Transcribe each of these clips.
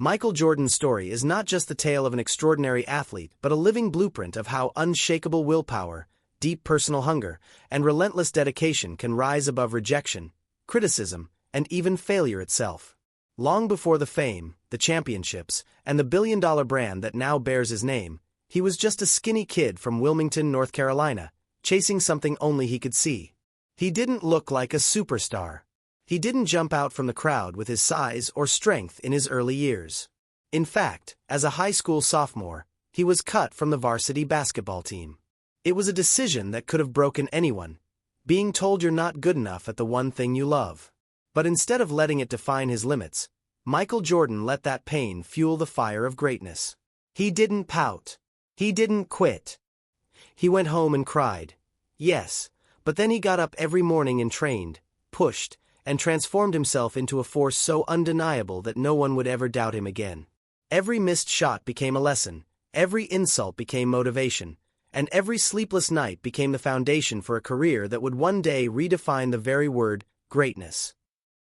Michael Jordan's story is not just the tale of an extraordinary athlete, but a living blueprint of how unshakable willpower, deep personal hunger, and relentless dedication can rise above rejection, criticism, and even failure itself. Long before the fame, the championships, and the billion-dollar brand that now bears his name, he was just a skinny kid from Wilmington, North Carolina, chasing something only he could see. He didn't look like a superstar. He didn't jump out from the crowd with his size or strength in his early years. In fact, as a high school sophomore, he was cut from the varsity basketball team. It was a decision that could have broken anyone, being told you're not good enough at the one thing you love. But instead of letting it define his limits, Michael Jordan let that pain fuel the fire of greatness. He didn't pout. He didn't quit. He went home and cried. Yes, but then he got up every morning and trained, pushed, and transformed himself into a force so undeniable that no one would ever doubt him again. Every missed shot became a lesson, every insult became motivation, and every sleepless night became the foundation for a career that would one day redefine the very word, greatness.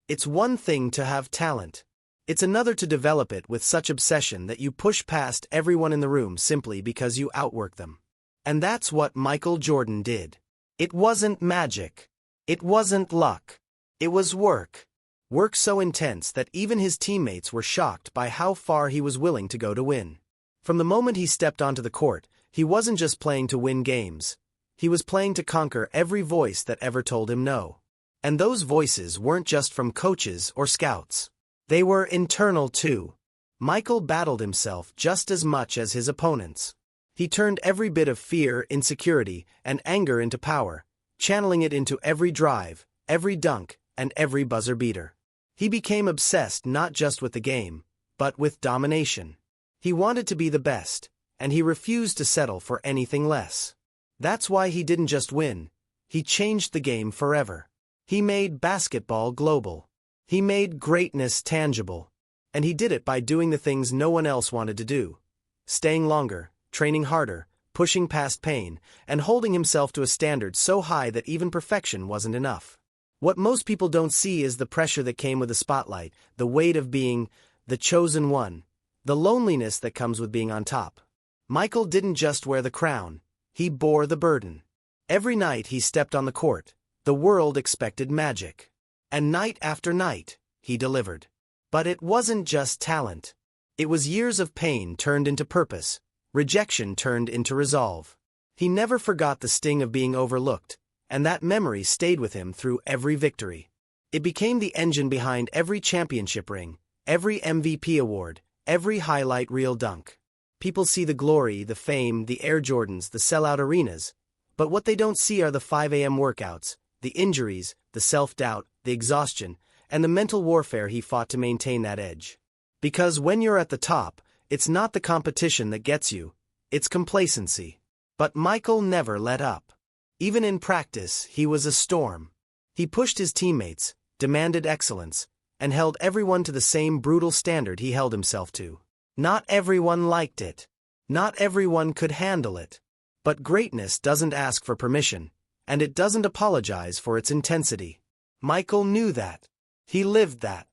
It's one thing to have talent. It's another to develop it with such obsession that you push past everyone in the room simply because you outwork them. And that's what Michael Jordan did. It wasn't magic. It wasn't luck. It was work. Work so intense that even his teammates were shocked by how far he was willing to go to win. From the moment he stepped onto the court, he wasn't just playing to win games. He was playing to conquer every voice that ever told him no. And those voices weren't just from coaches or scouts. They were internal too. Michael battled himself just as much as his opponents. He turned every bit of fear, insecurity, and anger into power, channeling it into every drive, every dunk, and every buzzer beater. He became obsessed not just with the game, but with domination. He wanted to be the best, and he refused to settle for anything less. That's why he didn't just win. He changed the game forever. He made basketball global. He made greatness tangible. And he did it by doing the things no one else wanted to do. Staying longer, training harder, pushing past pain, and holding himself to a standard so high that even perfection wasn't enough. What most people don't see is the pressure that came with the spotlight, the weight of being the chosen one, the loneliness that comes with being on top. Michael didn't just wear the crown, he bore the burden. Every night he stepped on the court, the world expected magic. And night after night, he delivered. But it wasn't just talent. It was years of pain turned into purpose, rejection turned into resolve. He never forgot the sting of being overlooked, and that memory stayed with him through every victory. It became the engine behind every championship ring, every MVP award, every highlight reel dunk. People see the glory, the fame, the Air Jordans, the sellout arenas, but what they don't see are the 5 a.m. workouts, the injuries, the self-doubt, the exhaustion, and the mental warfare he fought to maintain that edge. Because when you're at the top, it's not the competition that gets you, it's complacency. But Michael never let up. Even in practice, he was a storm. He pushed his teammates, demanded excellence, and held everyone to the same brutal standard he held himself to. Not everyone liked it. Not everyone could handle it. But greatness doesn't ask for permission, and it doesn't apologize for its intensity. Michael knew that. He lived that.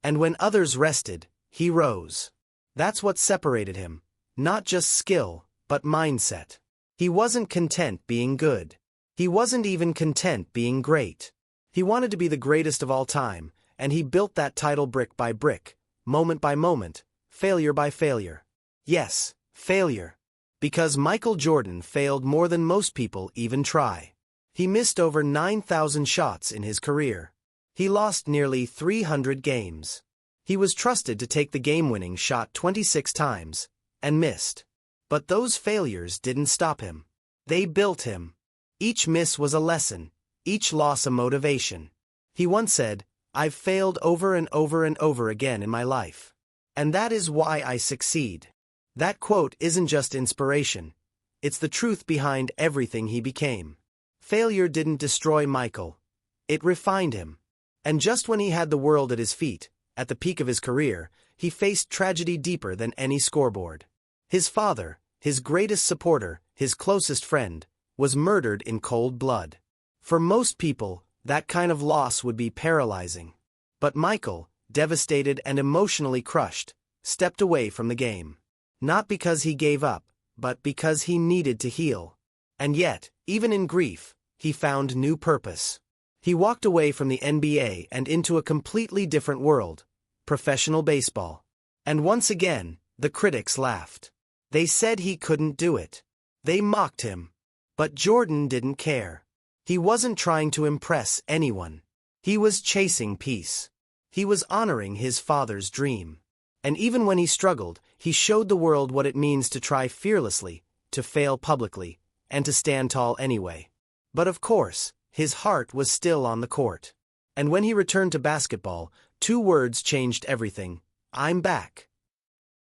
And when others rested, he rose. That's what separated him. Not just skill, but mindset. He wasn't content being good. He wasn't even content being great. He wanted to be the greatest of all time, and he built that title brick by brick, moment by moment, failure by failure. Yes, failure. Because Michael Jordan failed more than most people even try. He missed over 9,000 shots in his career. He lost nearly 300 games. He was trusted to take the game-winning shot 26 times, and missed. But those failures didn't stop him. They built him. Each miss was a lesson, each loss a motivation. He once said, "I've failed over and over and over again in my life. And that is why I succeed." That quote isn't just inspiration. It's the truth behind everything he became. Failure didn't destroy Michael. It refined him. And just when he had the world at his feet, at the peak of his career, he faced tragedy deeper than any scoreboard. His father, his greatest supporter, his closest friend, was murdered in cold blood. For most people, that kind of loss would be paralyzing. But Michael, devastated and emotionally crushed, stepped away from the game. Not because he gave up, but because he needed to heal. And yet, even in grief, he found new purpose. He walked away from the NBA and into a completely different world, professional baseball. And once again, the critics laughed. They said he couldn't do it. They mocked him. But Jordan didn't care. He wasn't trying to impress anyone. He was chasing peace. He was honoring his father's dream. And even when he struggled, he showed the world what it means to try fearlessly, to fail publicly, and to stand tall anyway. But of course, his heart was still on the court. And when he returned to basketball, 2 words changed everything: "I'm back."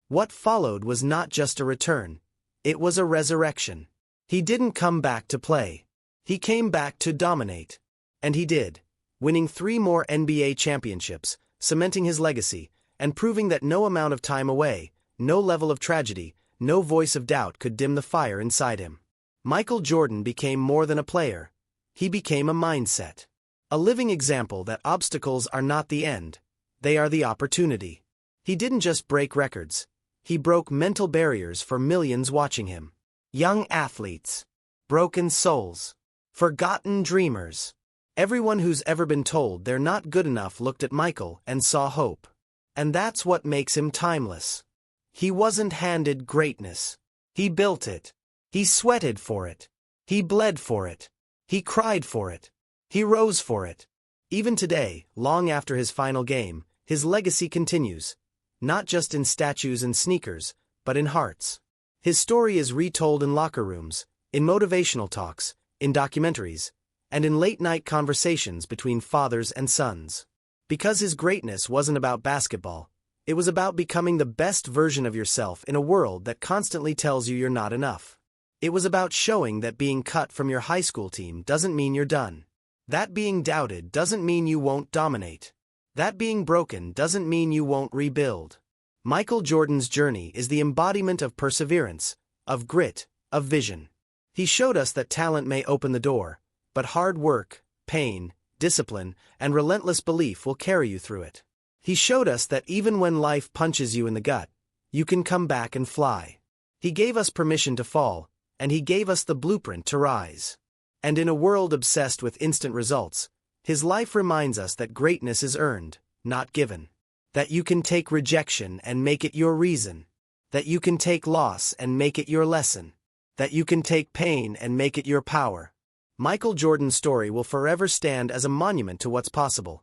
What followed was not just a return, it was a resurrection. He didn't come back to play. He came back to dominate. And he did, winning 3 more NBA championships, cementing his legacy, and proving that no amount of time away, no level of tragedy, no voice of doubt could dim the fire inside him. Michael Jordan became more than a player. He became a mindset. A living example that obstacles are not the end, they are the opportunity. He didn't just break records. He broke mental barriers for millions watching him. Young athletes, broken souls, forgotten dreamers. Everyone who's ever been told they're not good enough looked at Michael and saw hope. And that's what makes him timeless. He wasn't handed greatness. He built it. He sweated for it. He bled for it. He cried for it. He rose for it. Even today, long after his final game, his legacy continues. Not just in statues and sneakers, but in hearts. His story is retold in locker rooms, in motivational talks, in documentaries, and in late-night conversations between fathers and sons. Because his greatness wasn't about basketball, it was about becoming the best version of yourself in a world that constantly tells you you're not enough. It was about showing that being cut from your high school team doesn't mean you're done. That being doubted doesn't mean you won't dominate. That being broken doesn't mean you won't rebuild. Michael Jordan's journey is the embodiment of perseverance, of grit, of vision. He showed us that talent may open the door, but hard work, pain, discipline, and relentless belief will carry you through it. He showed us that even when life punches you in the gut, you can come back and fly. He gave us permission to fall, and he gave us the blueprint to rise. And in a world obsessed with instant results, his life reminds us that greatness is earned, not given. That you can take rejection and make it your reason. That you can take loss and make it your lesson. That you can take pain and make it your power. Michael Jordan's story will forever stand as a monument to what's possible.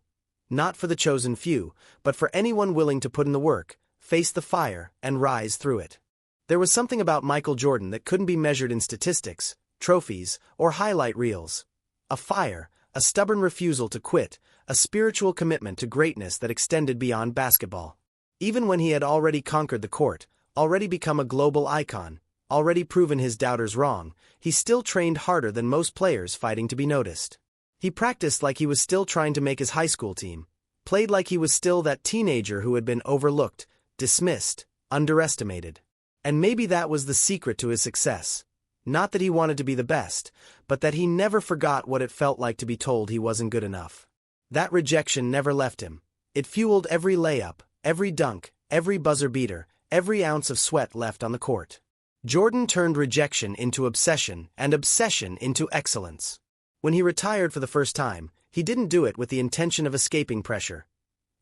Not for the chosen few, but for anyone willing to put in the work, face the fire, and rise through it. There was something about Michael Jordan that couldn't be measured in statistics, trophies, or highlight reels. A fire, a stubborn refusal to quit, a spiritual commitment to greatness that extended beyond basketball. Even when he had already conquered the court, already become a global icon, already proven his doubters wrong, he still trained harder than most players fighting to be noticed. He practiced like he was still trying to make his high school team, played like he was still that teenager who had been overlooked, dismissed, underestimated. And maybe that was the secret to his success. Not that he wanted to be the best, but that he never forgot what it felt like to be told he wasn't good enough. That rejection never left him. It fueled every layup, every dunk, every buzzer beater, every ounce of sweat left on the court. Jordan turned rejection into obsession and obsession into excellence. When he retired for the first time, he didn't do it with the intention of escaping pressure.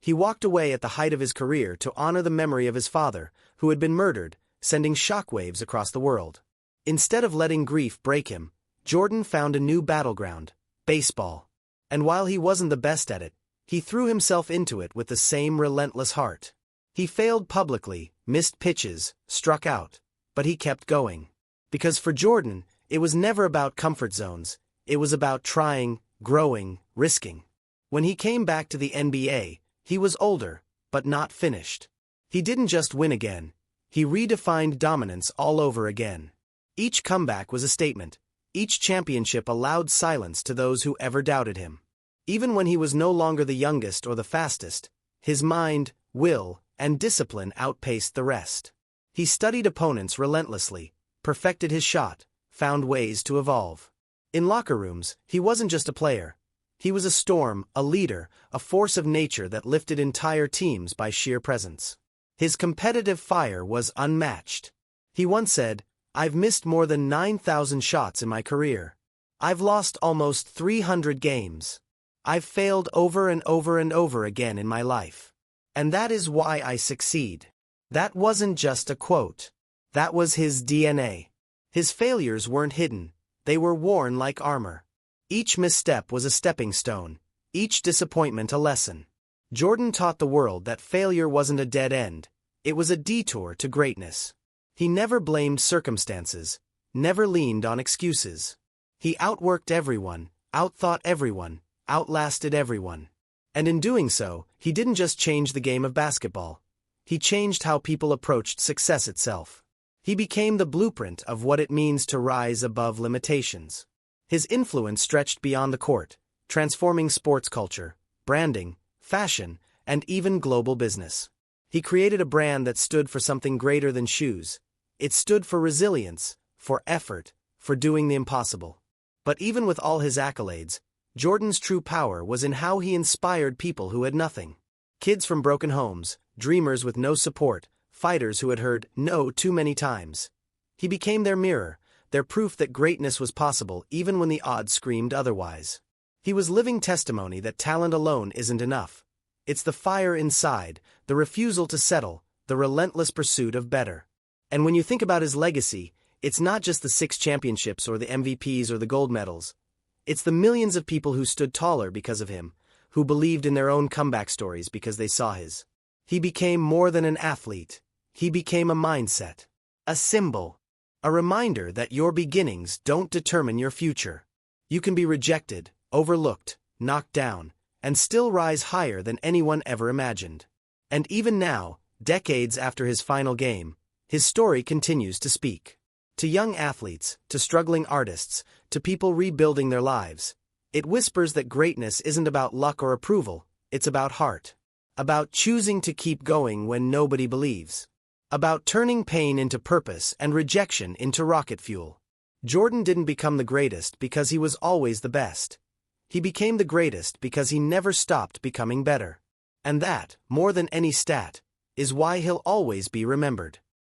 He walked away at the height of his career to honor the memory of his father, who had been murdered, sending shockwaves across the world. Instead of letting grief break him, Jordan found a new battleground: baseball. And while he wasn't the best at it, he threw himself into it with the same relentless heart. He failed publicly, missed pitches, struck out. But he kept going. Because for Jordan, it was never about comfort zones, it was about trying, growing, risking. When he came back to the NBA, he was older, but not finished. He didn't just win again, he redefined dominance all over again. Each comeback was a statement. Each championship allowed silence to those who ever doubted him. Even when he was no longer the youngest or the fastest, his mind, will, and discipline outpaced the rest. He studied opponents relentlessly, perfected his shot, found ways to evolve. In locker rooms, he wasn't just a player. He was a storm, a leader, a force of nature that lifted entire teams by sheer presence. His competitive fire was unmatched. He once said, "I've missed more than 9,000 shots in my career. I've lost almost 300 games. I've failed over and over and over again in my life. And that is why I succeed." That wasn't just a quote. That was his DNA. His failures weren't hidden. They were worn like armor. Each misstep was a stepping stone, each disappointment a lesson. Jordan taught the world that failure wasn't a dead end, it was a detour to greatness. He never blamed circumstances, never leaned on excuses. He outworked everyone, outthought everyone, outlasted everyone. And in doing so, he didn't just change the game of basketball. He changed how people approached success itself. He became the blueprint of what it means to rise above limitations. His influence stretched beyond the court, transforming sports culture, branding, fashion, and even global business. He created a brand that stood for something greater than shoes. It stood for resilience, for effort, for doing the impossible. But even with all his accolades, Jordan's true power was in how he inspired people who had nothing. Kids from broken homes, dreamers with no support, fighters who had heard no too many times. He became their mirror, their proof that greatness was possible even when the odds screamed otherwise. He was living testimony that talent alone isn't enough. It's the fire inside, the refusal to settle, the relentless pursuit of better. And when you think about his legacy, it's not just the 6 championships or the MVPs or the gold medals. It's the millions of people who stood taller because of him, who believed in their own comeback stories because they saw his. He became more than an athlete. He became a mindset, a symbol, a reminder that your beginnings don't determine your future. You can be rejected, overlooked, knocked down, and still rise higher than anyone ever imagined. And even now, decades after his final game, his story continues to speak. To young athletes, to struggling artists, to people rebuilding their lives, it whispers that greatness isn't about luck or approval, it's about heart. About choosing to keep going when nobody believes. About turning pain into purpose and rejection into rocket fuel. Jordan didn't become the greatest because he was always the best. He became the greatest because he never stopped becoming better. And that, more than any stat, is why he'll always be remembered.